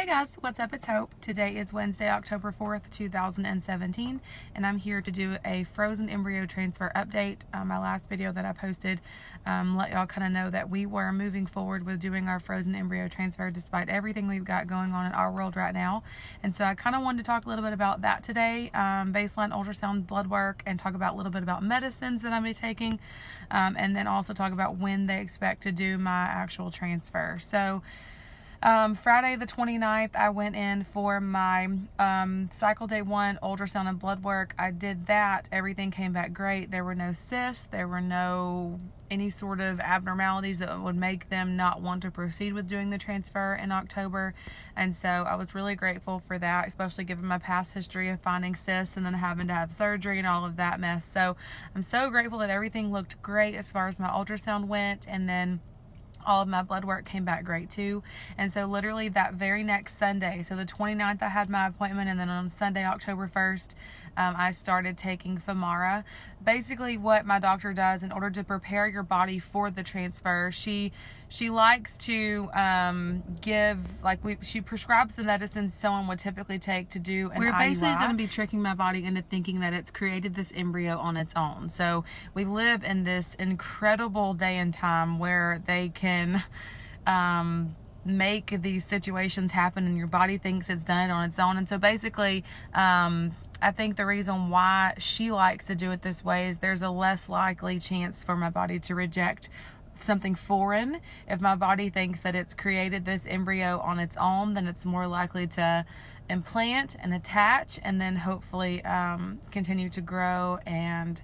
Hey guys, what's up? It's Hope. Today is Wednesday, October 4th, 2017, and I'm here to do a frozen embryo transfer update. My last video that I posted let y'all kind of know that we were moving forward with doing our frozen embryo transfer despite everything we've got going on in our world right now. And so I kind of wanted to talk a little bit about that today, baseline ultrasound blood work, and talk about a little bit about medicines that I'm going to be taking, and then also talk about when they expect to do my actual transfer. So Friday the 29th, I went in for my cycle day 1 ultrasound and blood work. I did that. Everything came back great. There were no cysts. There were no any sort of abnormalities that would make them not want to proceed with doing the transfer in October. And so I was really grateful for that, especially given my past history of finding cysts and then having to have surgery and all of that mess. So I'm so grateful that everything looked great as far as my ultrasound went, and then all of my blood work came back great too. And so literally that very next Sunday, so the 29th, I had my appointment, and then on Sunday, October 1st, I started taking Femara. Basically what my doctor does in order to prepare your body for the transfer, she likes to she prescribes the medicines someone would typically take to do an IUI. We're basically going to be tricking my body into thinking that it's created this embryo on its own. So we live in this incredible day and time where they can make these situations happen and your body thinks it's done it on its own. And so basically I think the reason why she likes to do it this way is there's a less likely chance for my body to reject something foreign. If my body thinks that it's created this embryo on its own, then it's more likely to implant and attach, and then hopefully continue to grow, and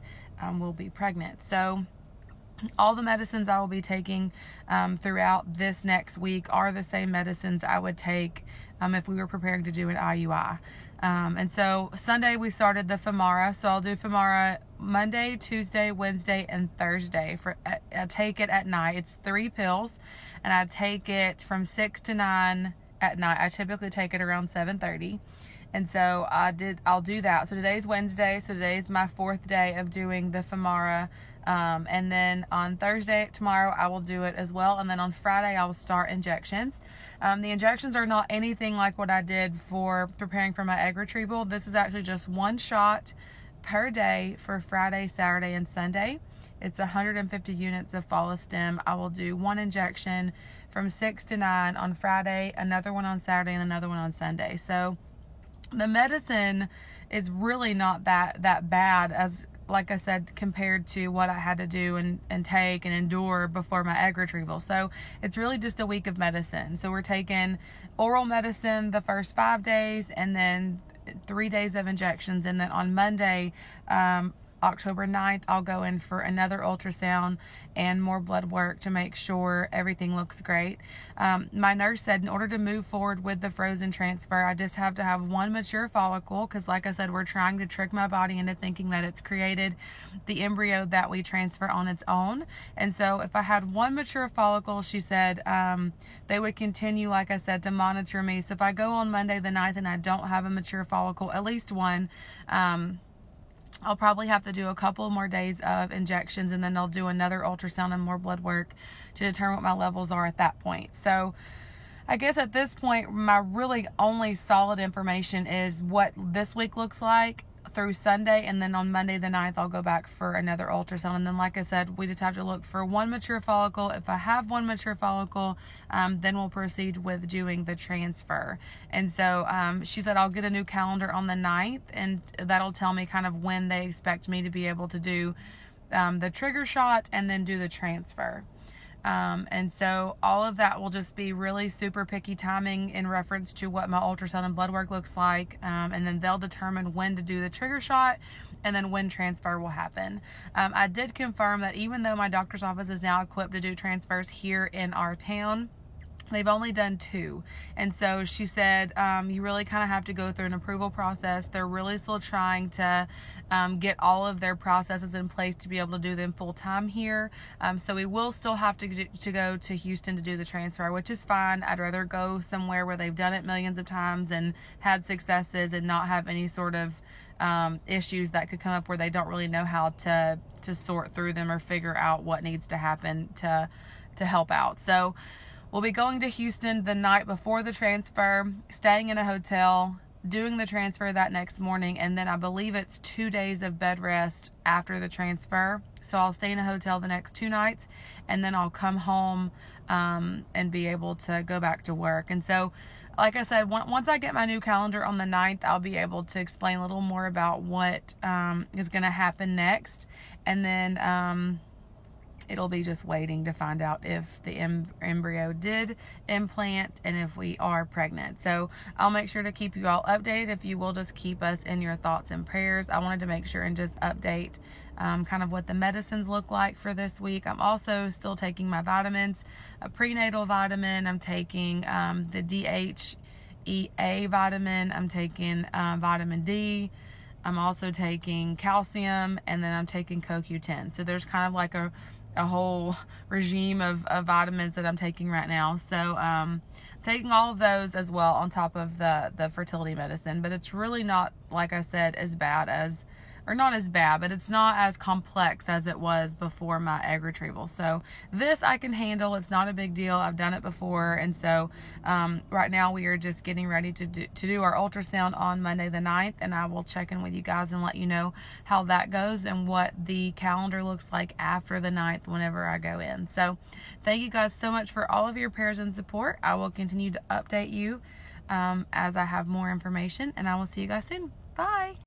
will be pregnant. So all the medicines I will be taking throughout this next week are the same medicines I would take if we were preparing to do an IUI. And so Sunday we started the Femara. So I'll do Femara Monday, Tuesday, Wednesday, and Thursday. I take it at night. It's 3 pills, and I take it from 6 to 9 at night. I typically take it around 7:30. And so I'll do that. So today's Wednesday. So today's my 4th day of doing the Femara. And then on Thursday, tomorrow, I will do it as well. And then on Friday, I will start injections. The injections are not anything like what I did for preparing for my egg retrieval. This is actually just 1 shot per day for Friday, Saturday, and Sunday. It's 150 units of Follistim. I will do 1 injection from 6 to 9 on Friday, another one on Saturday, and another one on Sunday. So the medicine is really not that bad, as like I said, compared to what I had to do and take and endure before my egg retrieval. So it's really just a week of medicine. So we're taking oral medicine the first 5 days, and then 3 days of injections. And then on Monday, October 9th, I'll go in for another ultrasound and more blood work to make sure everything looks great. My nurse said in order to move forward with the frozen transfer, I just have to have 1 mature follicle, because like I said, we're trying to trick my body into thinking that it's created the embryo that we transfer on its own. And so if I had 1 mature follicle, she said they would continue, like I said, to monitor me. So if I go on Monday the 9th and I don't have a mature follicle, at least 1, I'll probably have to do a couple more days of injections, and then they'll do another ultrasound and more blood work to determine what my levels are at that point. So I guess at this point, my really only solid information is what this week looks like through Sunday, and then on Monday the 9th, I'll go back for another ultrasound. And then, like I said, we just have to look for 1 mature follicle. If I have 1 mature follicle, then we'll proceed with doing the transfer. And so she said I'll get a new calendar on the 9th, and that'll tell me kind of when they expect me to be able to do the trigger shot and then do the transfer. And so all of that will just be really super picky timing in reference to what my ultrasound and blood work looks like. And then they'll determine when to do the trigger shot and then when transfer will happen. I did confirm that even though my doctor's office is now equipped to do transfers here in our town, they've only done 2. And so she said, you really kind of have to go through an approval process. They're really still trying to get all of their processes in place to be able to do them full time here. So we will still have to go to Houston to do the transfer, which is fine. I'd rather go somewhere where they've done it millions of times and had successes and not have any sort of issues that could come up where they don't really know how to sort through them or figure out what needs to happen to help out. So we'll be going to Houston the night before the transfer, staying in a hotel, doing the transfer that next morning, and then I believe it's 2 days of bed rest after the transfer. So I'll stay in a hotel the next 2 nights, and then I'll come home and be able to go back to work. And so, like I said, once I get my new calendar on the 9th, I'll be able to explain a little more about what is going to happen next. And then it'll be just waiting to find out if the embryo did implant and if we are pregnant. So I'll make sure to keep you all updated. If you will just keep us in your thoughts and prayers. I wanted to make sure and just update kind of what the medicines look like for this week. I'm also still taking my vitamins, a prenatal vitamin. I'm taking the DHEA vitamin. I'm taking vitamin D. I'm also taking calcium, and then I'm taking CoQ10. So there's kind of like a whole regime of vitamins that I'm taking right now. So taking all of those as well on top of the fertility medicine. But it's really not, like I said, as bad as, or not as bad, but it's not as complex as it was before my egg retrieval. So this I can handle. It's not a big deal. I've done it before. And so right now we are just getting ready to do our ultrasound on Monday the 9th. And I will check in with you guys and let you know how that goes and what the calendar looks like after the 9th whenever I go in. So thank you guys so much for all of your prayers and support. I will continue to update you as I have more information. And I will see you guys soon. Bye.